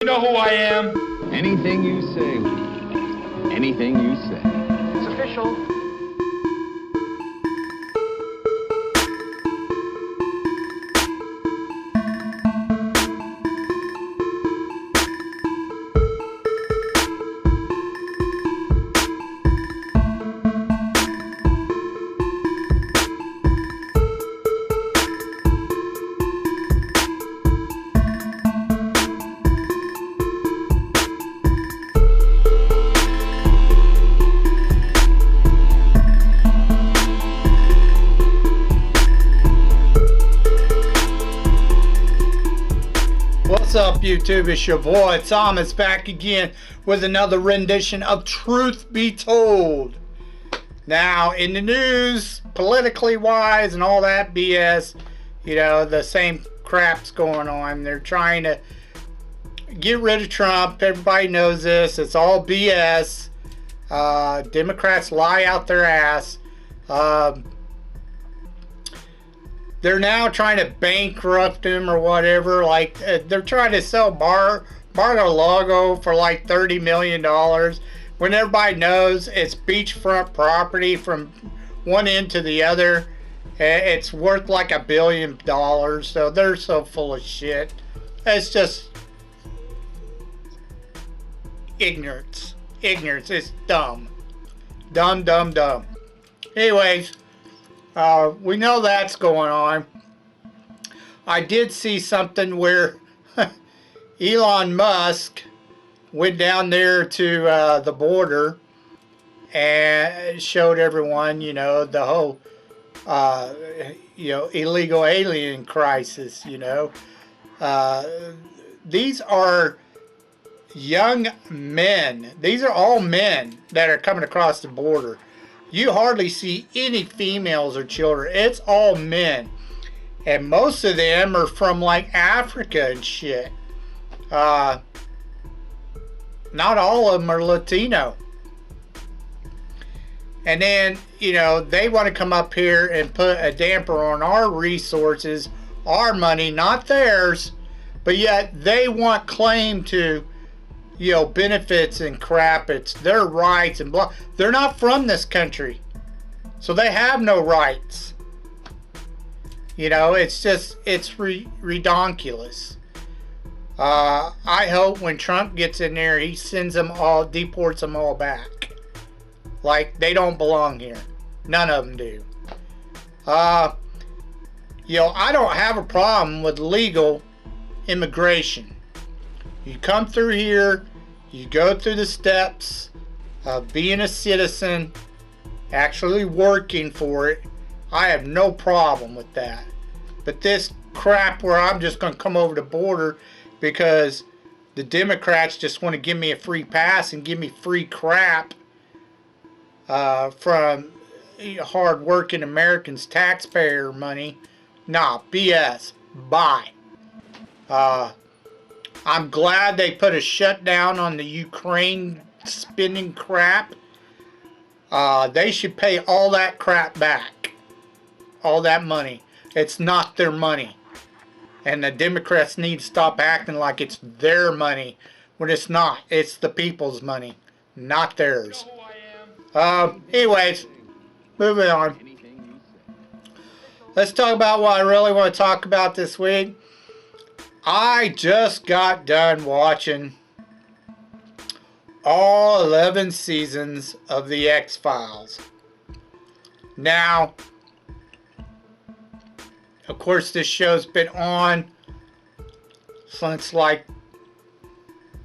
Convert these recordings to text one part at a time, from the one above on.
You know who I am? Anything you say. Anything you say. It's official. What's up, YouTube? It's your boy Thomas back again with another rendition of Truth Be Told. Now, in the news, politically wise and all that BS, you know, the same crap's going on. They're trying to get rid of Trump. Everybody knows this. It's all BS. Democrats lie out their ass. They're now trying to bankrupt him or whatever. Like, they're trying to sell Mar-a-Lago for like $30 million when everybody knows it's beachfront property from one end to the other. It's worth like $1 billion. So they're so full of shit. It's just ignorance. Ignorance. It's dumb. Dumb. Anyways. We know that's going on. I did see something where Elon Musk went down there to the border and showed everyone, you know, the whole, illegal alien crisis, you know. These are young men. These are all men that are coming across the border. You hardly see any females or children. It's all men. And most of them are from like Africa and shit. Not all of them are Latino. And then, you know, they want to come up here and put a damper on our resources, our money, not theirs. But yet they want claim to, you know, benefits and crap. It's their rights and blah. They're not from this country, so they have no rights. You know, it's just, it's redonkulous. I hope when Trump gets in there, he sends them all, deports them all back. Like, they don't belong here. None of them do. You know, I don't have a problem with legal immigration. You come through here, you go through the steps of being a citizen, actually working for it. I have no problem with that. But this crap where I'm just going to come over the border because the Democrats just want to give me a free pass and give me free crap from hard-working Americans' taxpayer money. Nah, BS. Bye. I'm glad they put a shutdown on the Ukraine spending crap. They should pay all that crap back. All that money. It's not their money. And the Democrats need to stop acting like it's their money when it's not. It's the people's money, not theirs. Anyways, moving on. Let's talk about what I really want to talk about this week. I just got done watching all 11 seasons of The X-Files. Now, of course, this show's been on since like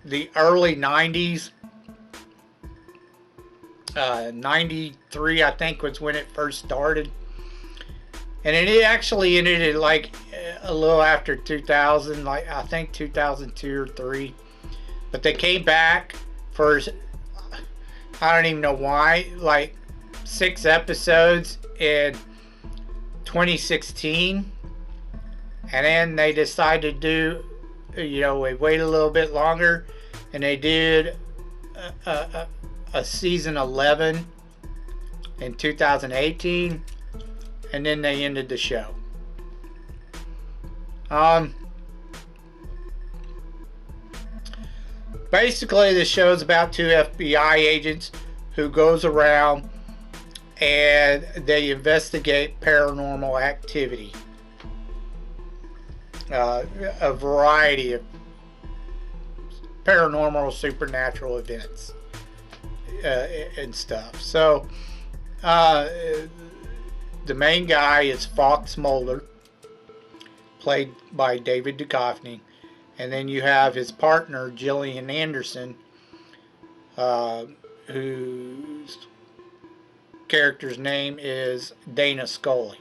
the early 90s. 93, I think, was when it first started. And it actually ended like a little after 2000, like I think 2002 or 3. But they came back for, I don't even know why, like 6 episodes in 2016. And then they decided to do, you know, we wait a little bit longer. And they did a season 11 in 2018. And then they ended the show. basically the show's about two FBI agents who goes around and they investigate paranormal activity. A variety of paranormal, supernatural events and stuff. So, the main guy is Fox Mulder, played by David Duchovny, and then you have his partner Gillian Anderson, whose character's name is Dana Scully.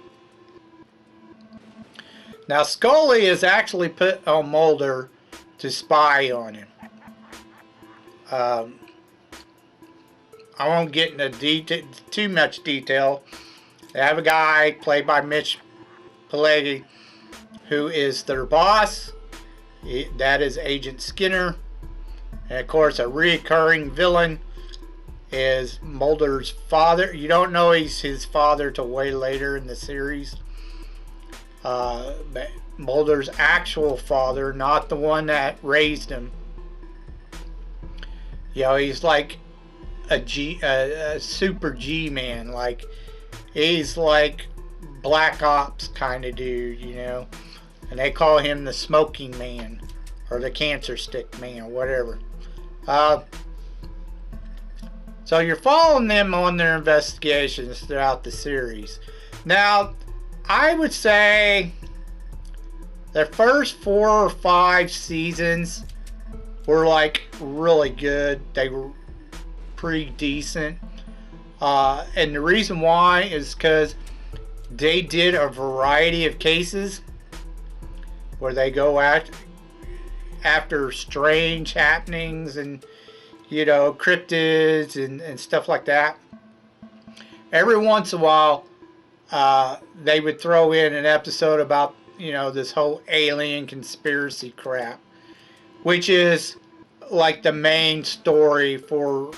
Now, Scully is actually put on Mulder to spy on him. I won't get into too much detail. They have a guy played by Mitch Pileggi who is their boss. That is Agent Skinner. And of course, a recurring villain is Mulder's father. You don't know he's his father till way later in the series. But Mulder's actual father, not the one that raised him. You know, he's like a super G-man. Like, he's like Black Ops kind of dude, you know. And they call him the Smoking Man or the Cancer Stick Man, whatever. So you're following them on their investigations throughout the series. Now, I would say the first 4 or 5 seasons were like really good. They were pretty decent. And the reason why is because they did a variety of cases where they go after strange happenings and, you know, cryptids and stuff like that. Every once in a while, they would throw in an episode about, you know, this whole alien conspiracy crap, which is like the main story for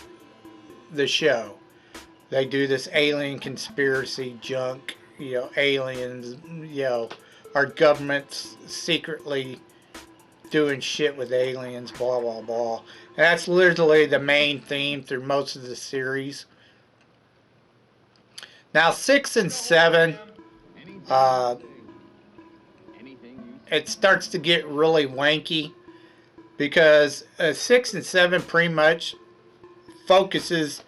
the show. They do this alien conspiracy junk, you know, aliens, you know, our government's secretly doing shit with aliens, blah, blah, blah. And that's literally the main theme through most of the series. Now, 6 and 7, it starts to get really wanky because 6 and 7 pretty much focuses,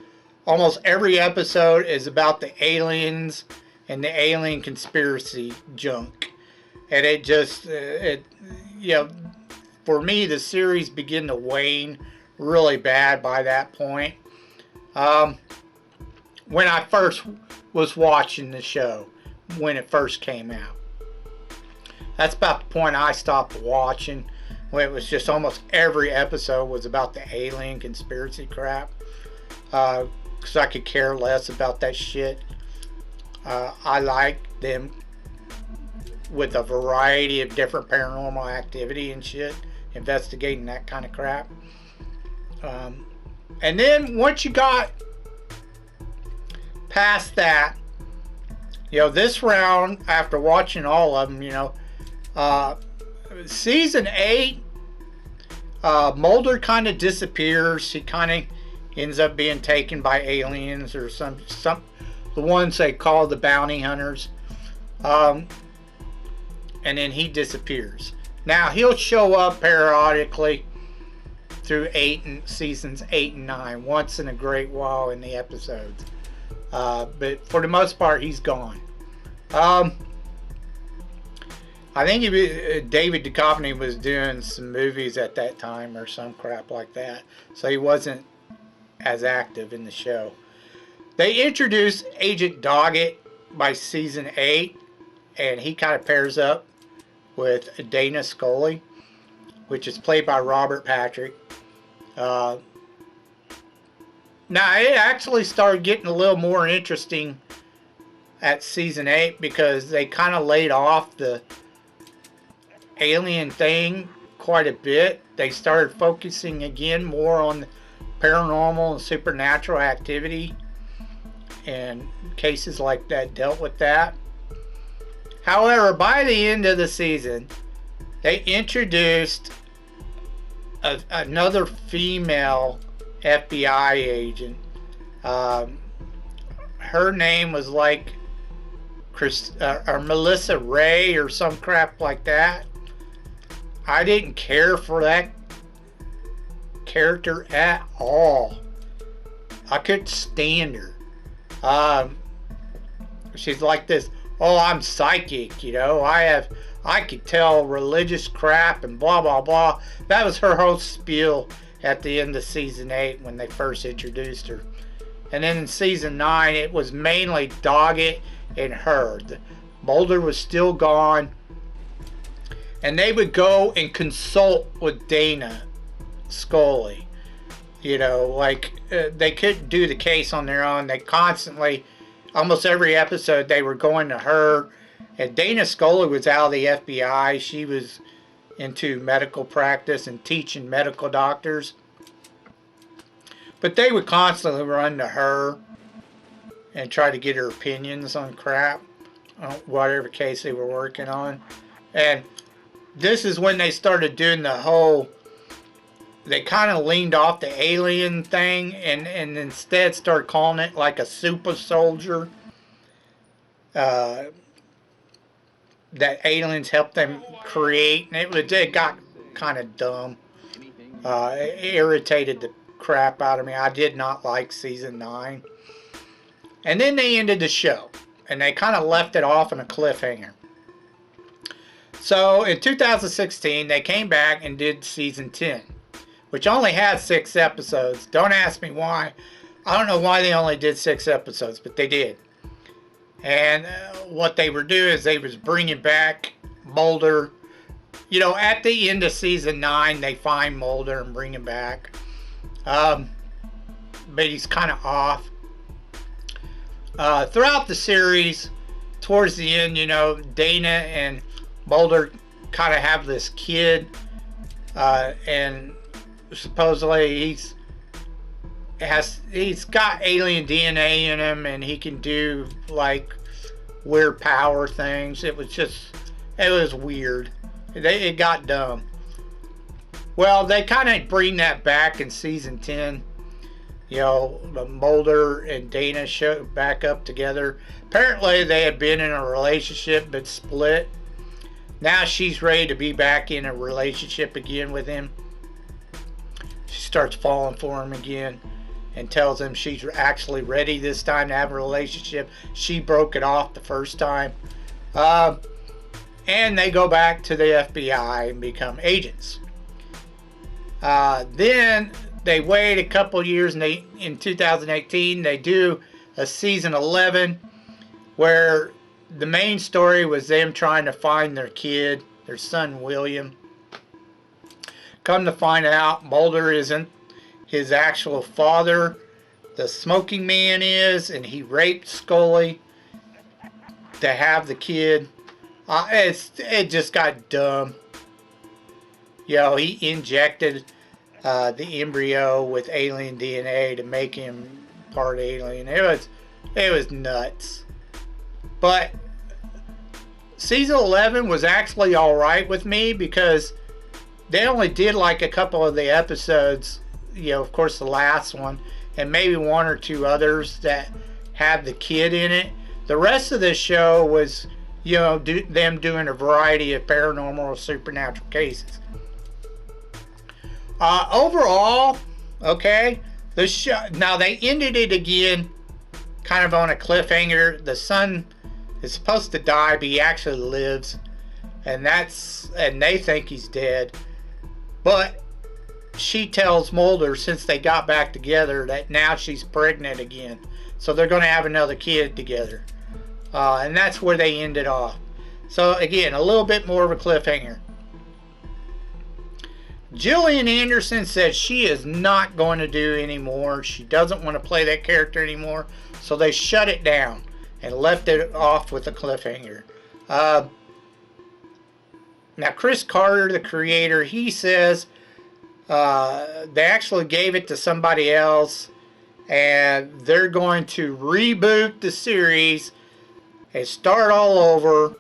almost every episode is about the aliens and the alien conspiracy junk. And it just, you know, for me, the series began to wane really bad by that point. When I first was watching the show, when it first came out. That's about the point I stopped watching, when it was just almost every episode was about the alien conspiracy crap. Because I could care less about that shit. I like them with a variety of different paranormal activity and shit, investigating that kind of crap. And then once you got past that, you know, this round, after watching all of them, you know, season 8, Mulder kind of disappears. He kind of ends up being taken by aliens or some the ones they call the bounty hunters. And then he disappears. Now, he'll show up periodically through seasons 8 and 9, once in a great while in the episodes. But for the most part, he's gone. I think David Duchovny was doing some movies at that time or some crap like that. So he wasn't as active in the show. They introduced Agent Doggett by season 8. And he kind of pairs up with Dana Scully, which is played by Robert Patrick. Now, it actually started getting a little more interesting at season 8 because they kind of laid off the alien thing quite a bit. They started focusing again more on paranormal and supernatural activity, and cases like that dealt with that. However, by the end of the season, they introduced another female FBI agent. Her name was like or Melissa Ray or some crap like that. I didn't care for that character at all. I couldn't stand her. She's like this, oh, I'm psychic, you know, I could tell religious crap and blah blah blah. That was her whole spiel at the end of season 8 when they first introduced her. And then in season 9 it was mainly Doggett and her. Mulder was still gone, and they would go and consult with Dana Scully. You know, like they couldn't do the case on their own. They constantly, almost every episode, they were going to her. And Dana Scully was out of the FBI. She was into medical practice and teaching medical doctors. But they would constantly run to her and try to get her opinions on crap, whatever case they were working on. And this is when they started doing the whole, they kind of leaned off the alien thing and instead started calling it like a super soldier. That aliens helped them create. And it got kind of dumb. It irritated the crap out of me. I did not like season 9. And then they ended the show. And they kind of left it off on a cliffhanger. So in 2016, they came back and did season 10. Which only had 6 episodes. Don't ask me why. I don't know why they only did 6 episodes, but they did. And what they were doing is they was bringing back Mulder. You know, at the end of season 9, they find Mulder and bring him back. But he's kind of off. Throughout the series, towards the end, you know, Dana and Mulder kind of have this kid. And supposedly he's got alien DNA in him, and he can do like weird power things. It was weird. It got dumb. Well, they kind of bring that back in season 10. You know, Mulder and Dana show back up together. Apparently they had been in a relationship but split. Now she's ready to be back in a relationship again with him. She starts falling for him again and tells him she's actually ready this time to have a relationship. She broke it off the first time. And they go back to the FBI and become agents. Then they wait a couple years, and in 2018 they do a season 11 where the main story was them trying to find their kid, their son William. Come to find out, Mulder isn't his actual father. The smoking man is, and he raped Scully to have the kid. It just got dumb. You know, he injected the embryo with alien DNA to make him part alien. It was nuts. But season 11 was actually alright with me because they only did like a couple of the episodes, you know, of course the last one, and maybe 1 or 2 others that had the kid in it. The rest of this show was, you know, them doing a variety of paranormal or supernatural cases. Overall, okay, the show, now they ended it again kind of on a cliffhanger. The son is supposed to die, but he actually lives, and they think he's dead. But she tells Mulder, since they got back together, that now she's pregnant again, so they're going to have another kid together. And that's where they ended off. So again, a little bit more of a cliffhanger. Gillian Anderson said she is not going to do anymore. She doesn't want to play that character anymore. So they shut it down and left it off with a cliffhanger. Now Chris Carter, the creator, he says they actually gave it to somebody else, and they're going to reboot the series and start all over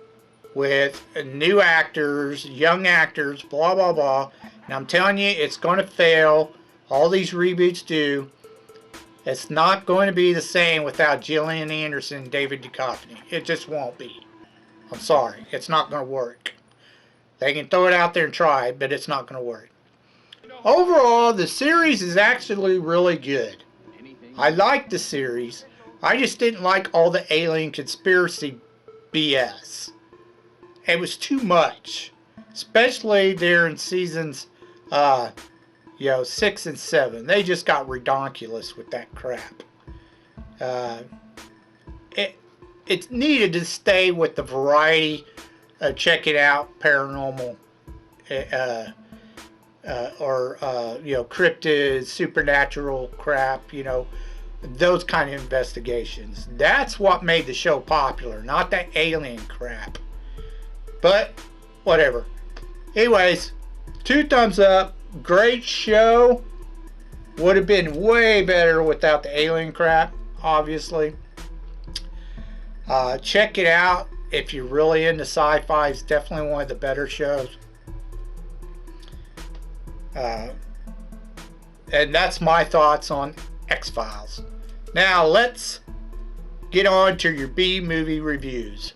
with new actors, young actors, blah blah blah. And I'm telling you, it's going to fail. All these reboots do. It's not going to be the same without Gillian Anderson and David Duchovny. It just won't be. I'm sorry. It's not going to work. They can throw it out there and try, but it's not going to work. Overall, the series is actually really good. I like the series. I just didn't like all the alien conspiracy BS. It was too much. Especially there in seasons 6 and 7. They just got redonkulous with that crap. It needed to stay with the variety of checking out paranormal or cryptids, supernatural crap, those kind of investigations. That's what made the show popular, not that alien crap. But whatever. Anyways, 2 thumbs up. Great show. Would have been way better without the alien crap, obviously. Check it out if you're really into sci-fi. It's definitely one of the better shows. And that's my thoughts on X-Files. Now let's get on to your B-movie reviews.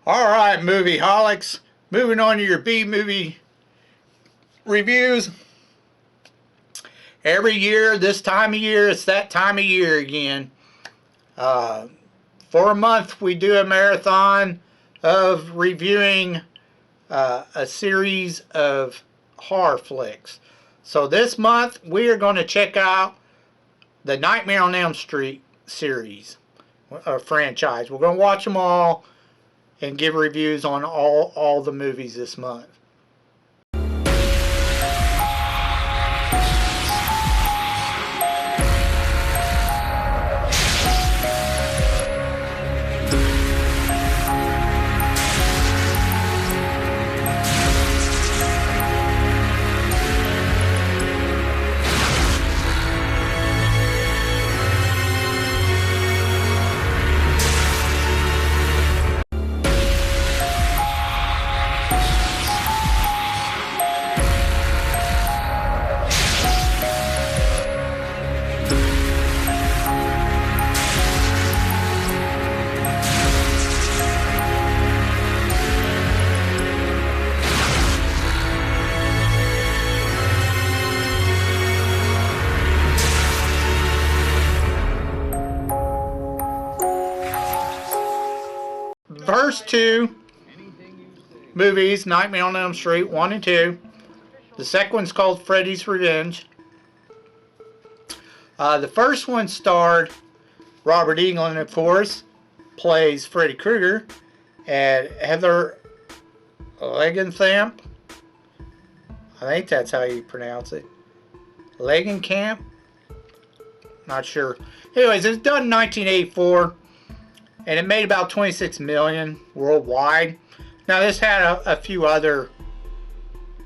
Alright, movie holics. Moving on to your B-movie reviews. Every year, this time of year, it's that time of year again. For a month, we do a marathon of reviewing a series of horror flicks. So this month, we are going to check out the Nightmare on Elm Street series, or franchise. We're going to watch them all and give reviews on all the movies this month. First 2 movies, Nightmare on Elm Street 1 and 2. The second one's called Freddy's Revenge. The first one starred Robert Englund, of course, plays Freddy Krueger, and Heather Langenkamp. I think that's how you pronounce it. Langenkamp? Not sure. Anyways, it was done in 1984. And it made about $26 million worldwide. Now this had a few other.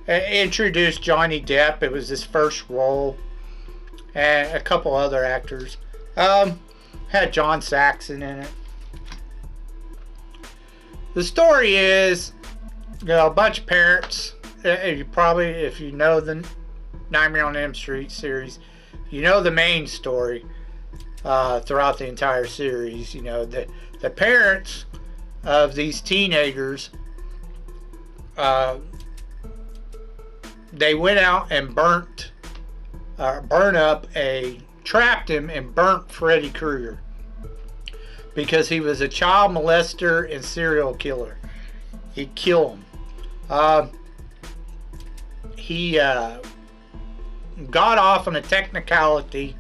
Introduced Johnny Depp. It was his first role, and a couple other actors. Had John Saxon in it. The story is, a bunch of parents. If you know the Nightmare on Elm Street series, you know the main story. Throughout the entire series, the parents of these teenagers, they went out and trapped him and burnt Freddy Krueger because he was a child molester and serial killer. He'd kill him. He got off on a technicality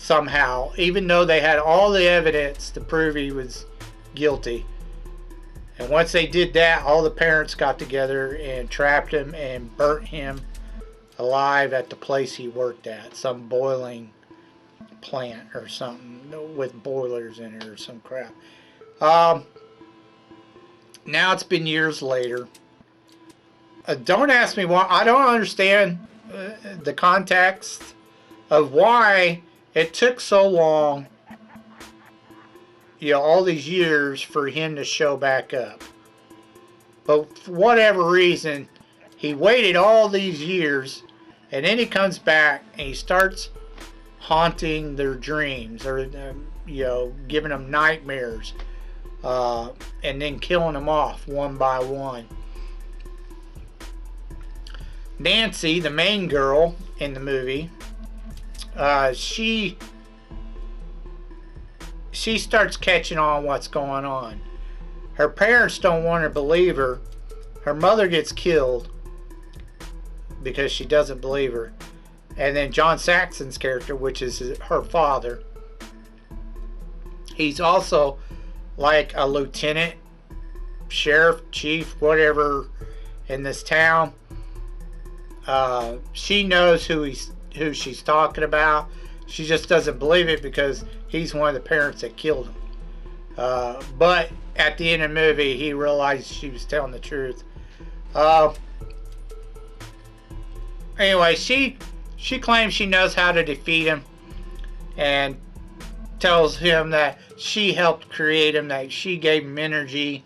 somehow, even though they had all the evidence to prove he was guilty. And once they did that, all the parents got together and trapped him and burnt him alive at the place he worked at, some boiling plant or something with boilers in it or some crap. Now it's been years later. Don't ask me why. I don't understand the context of why it took so long, all these years for him to show back up. But for whatever reason, he waited all these years, and then he comes back and he starts haunting their dreams, or giving them nightmares, and then killing them off one by one. Nancy, the main girl in the movie, she starts catching on what's going on. Her parents don't want to believe her. Her mother gets killed because she doesn't believe her. And then John Saxon's character, which is her father, he's also like a lieutenant, sheriff, chief, whatever in this town. She knows who she's talking about. She just doesn't believe it because he's one of the parents that killed him. But at the end of the movie, he realized she was telling the truth. Anyway, she claims she knows how to defeat him, and tells him that she helped create him, that she gave him energy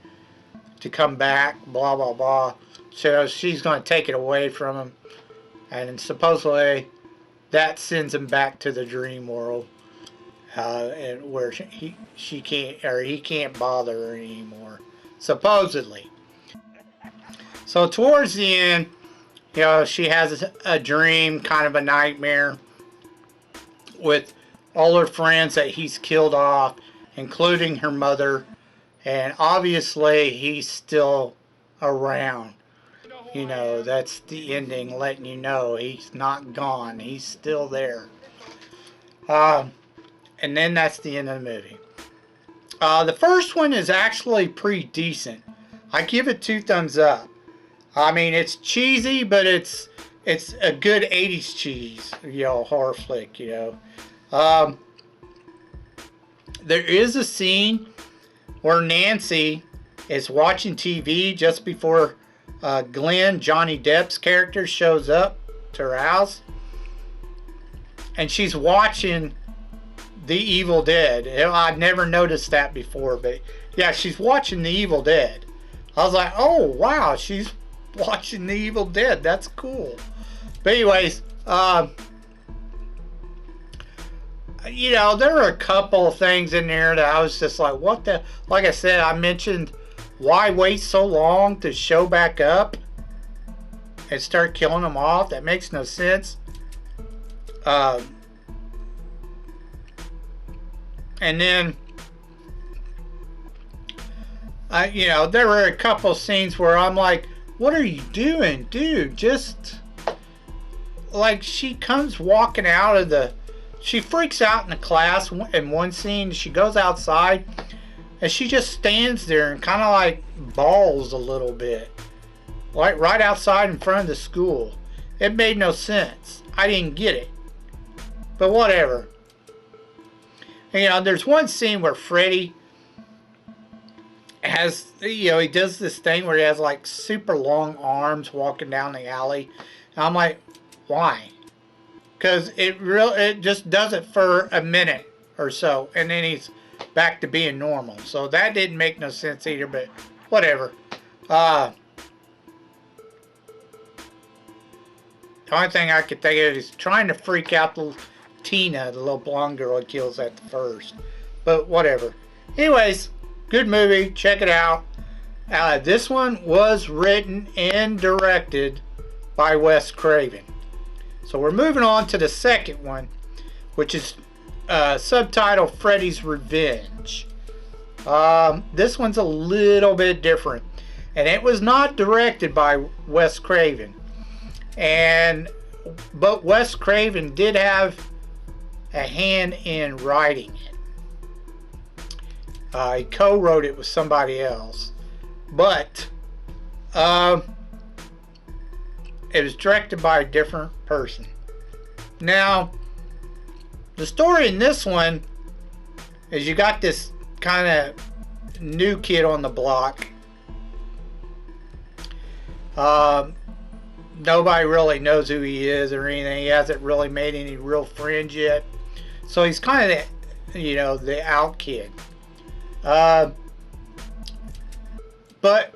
to come back, blah, blah, blah. So she's going to take it away from him. And supposedly that sends him back to the dream world, and where he can't bother her anymore, supposedly. So towards the end, she has a dream, kind of a nightmare, with all her friends that he's killed off, including her mother, and obviously he's still around. That's the ending, letting you know he's not gone. He's still there. And then that's the end of the movie. The first one is actually pretty decent. I give it 2 thumbs up. I mean, it's cheesy, but it's a good 80s cheese, horror flick, There is a scene where Nancy is watching TV just before Glenn, Johnny Depp's character, shows up to her house, and she's watching The Evil Dead. I'd never noticed that before, but yeah, she's watching The Evil Dead. I was like, oh wow, she's watching The Evil Dead. That's cool. But anyways, there were a couple of things in there that I was just like, what the? Like I said, I mentioned, why wait so long to show back up and start killing them off? That makes no sense. And then, there were a couple scenes where I'm like, what are you doing, dude? Just, like, she comes walking out of she freaks out in the class in one scene. She goes outside, and she just stands there and kind of like bawls a little bit. Like right outside in front of the school. It made no sense. I didn't get it. But whatever. And, there's one scene where Freddy has, he does this thing where he has like super long arms walking down the alley. And I'm like, why? Because it just does it for a minute or so, and then he's back to being normal. So that didn't make no sense either, but whatever. The only thing I could think of is trying to freak out Tina, the little blonde girl he kills at the first. But whatever. Anyways, good movie. Check it out. This one was written and directed by Wes Craven. So we're moving on to the second one, which is subtitled Freddy's Revenge. This one's a little bit different, and it was not directed by Wes Craven, but Wes Craven did have a hand in writing it. He co-wrote it with somebody else, But it was directed by a different person. Now, the story in this one is you got this kind of new kid on the block. Nobody really knows who he is or anything. He hasn't really made any real friends yet. So he's kind of the, you know, the out kid. But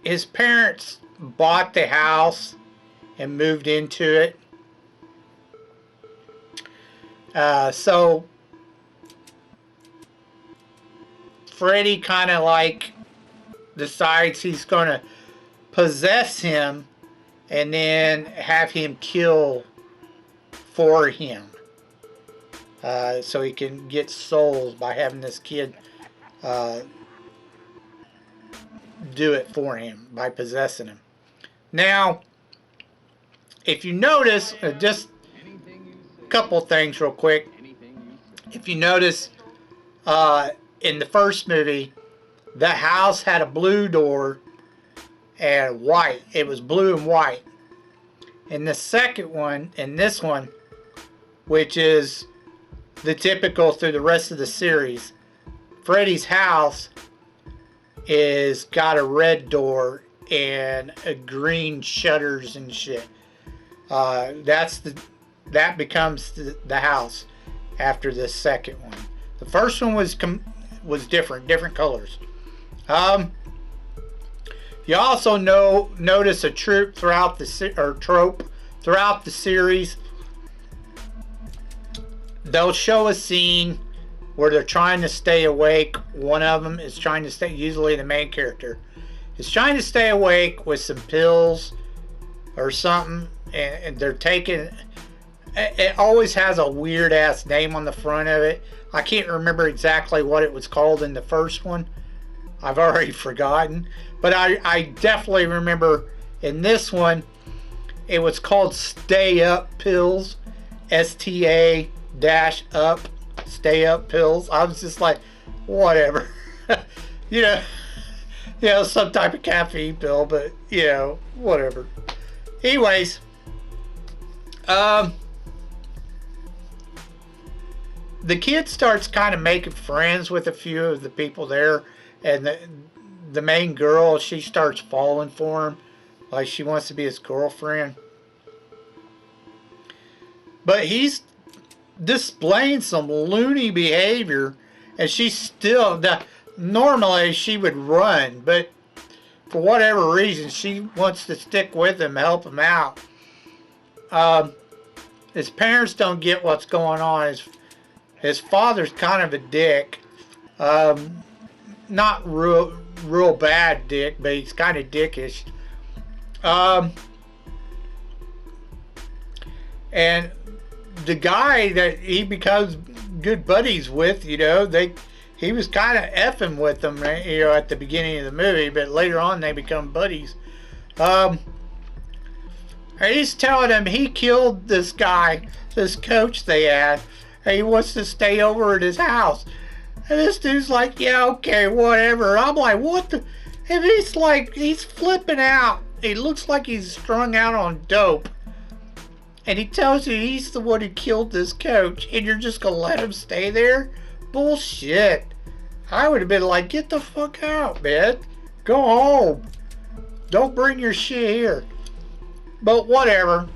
his parents bought the house and moved into it. So Freddy kind of like decides he's going to possess him and then have him kill for him. So he can get souls by having this kid do it for him by possessing him. Now, if you notice, just a couple things real quick. If you notice, in the first movie, the house had a blue door and white. It was blue and white. In the second one, in this one, which is the typical through the rest of the series, Freddy's house is got a red door and a green shutters and shit. That becomes the house after the second one. The first one was different colors. You also notice a trope throughout the series. They'll show a scene where they're trying to stay awake. One of them is trying to stay, usually the main character, is trying to stay awake with some pills or something, and they're taking, it always has a weird ass name on the front of it. I can't remember exactly what it was called in the first one. I've already forgotten. But I definitely remember in this one, it was called Stay Up Pills. STA-up. Stay Up Pills. I was just like, whatever. you know, some type of caffeine pill, but, you know, whatever. Anyways, the kid starts kind of making friends with a few of the people there, and the main girl, she starts falling for him, like she wants to be his girlfriend. But he's displaying some loony behavior, and she's still, normally she would run, but for whatever reason she wants to stick with him, help him out. His parents don't get what's going on. His father's kind of a dick. Not real bad dick, but he's kind of dickish. And the guy that he becomes good buddies with, you know, he was kind of effing with them, you know, at the beginning of the movie, but later on they become buddies. And he's telling him he killed this guy, this coach they had, and he wants to stay over at his house. And this dude's like, yeah, okay, whatever. I'm like, what the? And he's flipping out. He looks like he's strung out on dope. And he tells you he's the one who killed this coach, and you're just gonna let him stay there? Bullshit. I would have been like, get the fuck out, man. Go home. Don't bring your shit here. But whatever.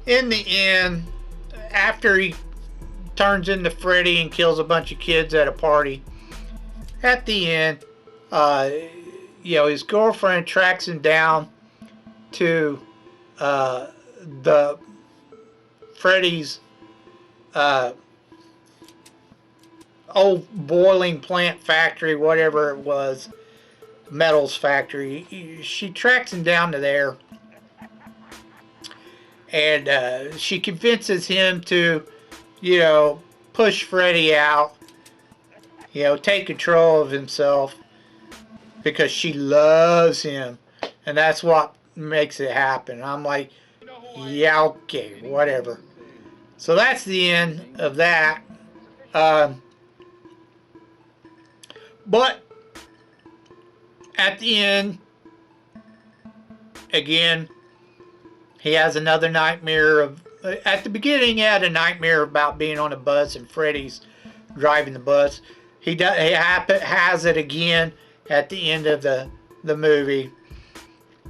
In the end, after he turns into Freddy and kills a bunch of kids at a party, at the end, you know, his girlfriend tracks him down to the Freddy's old boiling plant factory, whatever it was, metals factory. She tracks him down to there, and she convinces him to, you know, push Freddy out, you know, take control of himself, because she loves him, and that's what makes it happen. I'm like, yeah, okay, whatever. So that's the end of that. But at the end, again, he has another nightmare of. At the beginning, he had a nightmare about being on a bus and Freddy's driving the bus. He has it again at the end of the movie,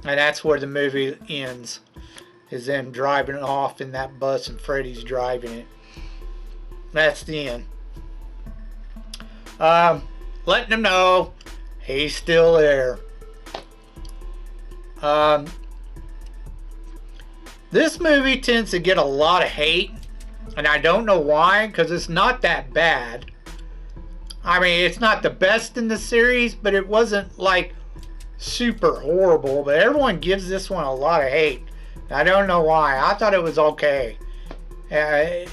and that's where the movie ends. Is them driving off in that bus and Freddy's driving it. That's the end. Letting them know he's still there. This movie tends to get a lot of hate, and I don't know why, because it's not that bad. I mean, it's not the best in the series, but it wasn't like super horrible. But everyone gives this one a lot of hate. I don't know why. I thought it was okay. It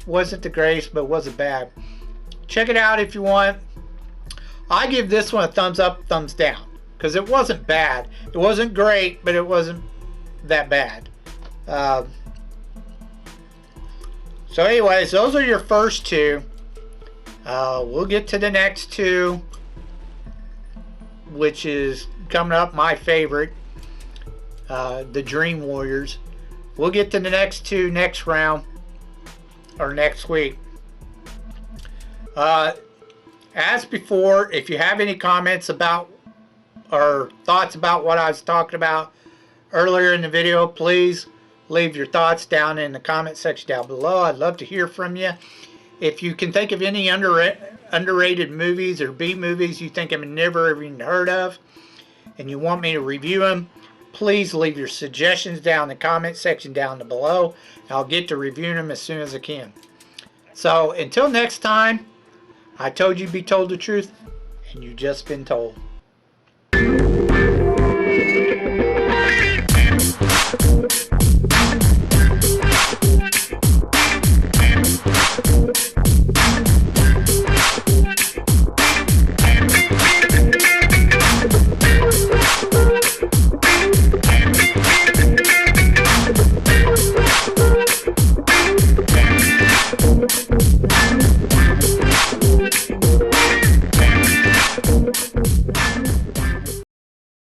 wasn't the greatest, but it wasn't bad. Check it out if you want. I give this one a thumbs up, thumbs down, because it wasn't bad. It wasn't great, but it wasn't that bad. So anyways, those are your first two. We'll get to the next two, which is coming up, my favorite, the Dream Warriors. We'll get to the next two next round, or next week. As before, if you have any comments about or thoughts about what I was talking about earlier in the video, please leave your thoughts down in the comment section down below. I'd love to hear from you. If you can think of any underrated movies or B movies you think I've never even heard of and you want me to review them, please leave your suggestions down in the comment section down below. I'll get to reviewing them as soon as I can. So until next time, I told you be told the truth, and you just been told.